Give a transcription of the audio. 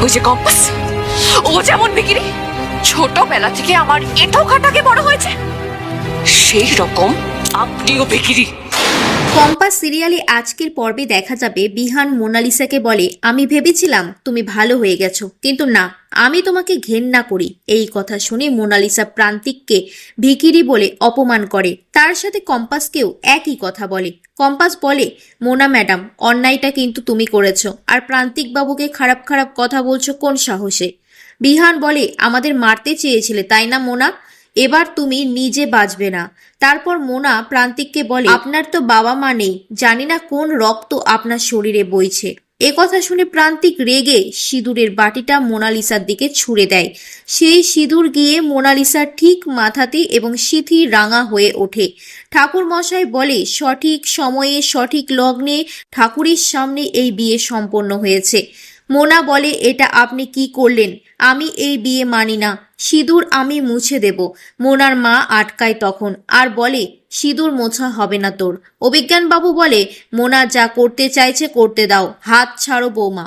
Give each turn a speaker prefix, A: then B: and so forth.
A: ওই যে কম্পাস, ও যেমন বিকিরি ছোটবেলা থেকে আমার এঁটো খাটাকে বড় হয়েছে, সেই রকম আপনিও বিকিরি।
B: কম্পাস সিরিয়ালে আজকের পর্বে দেখা যাবে বিহান মোনালিসাকে বলে, আমি ভেবেছিলাম তুমি ভালো হয়ে গেছো, কিন্তু না, আমি তোমাকে ঘেন্না করি। এই কথা শুনে মোনালিসা প্রান্তিককে ভিখিরি বলে অপমান করে, তার সাথে কম্পাসকেও একই কথা বলে। কম্পাস বলে, মোনা ম্যাডাম, অন্যায়টা কিন্তু তুমি করেছো, আর প্রান্তিক বাবুকে খারাপ খারাপ কথা বলছো কোন সাহসে? বিহান বলে, আমাদের মারতে চেয়েছিলে তাই না মোনা, এবার তুমি নিজে বাঁচবে না। তারপর মোনা প্রান্তিককে বলে, আপনার তো বাবা মা নেই, জানি না কোন রক্ত আপনার শরীরে বইছে। এ কথা শুনে প্রান্তিক রেগে সিঁদুরের বাটিটা মোনালিসার দিকে ছুঁড়ে দেয়। সেই সিঁদুর গিয়ে মোনালিসার ঠিক মাথাতে এবং সিঁথি রাঙা হয়ে ওঠে। ঠাকুর মশাই বলে, সঠিক সময়ে সঠিক লগ্নে ঠাকুরের সামনে এই বিয়ে সম্পন্ন হয়েছে। মোনা বলে, এটা আপনি কি করলেন? আমি এই বিয়ে মানি না, সিঁদুর আমি মুছে দেব। মোনার মা আটকায় তখন আর বলে, সিঁদুর মোছা হবে না তোর। অভিজ্ঞান বাবু বলে, মোনা যা করতে চাইছে করতে দাও, হাত ছাড়ো বৌমা।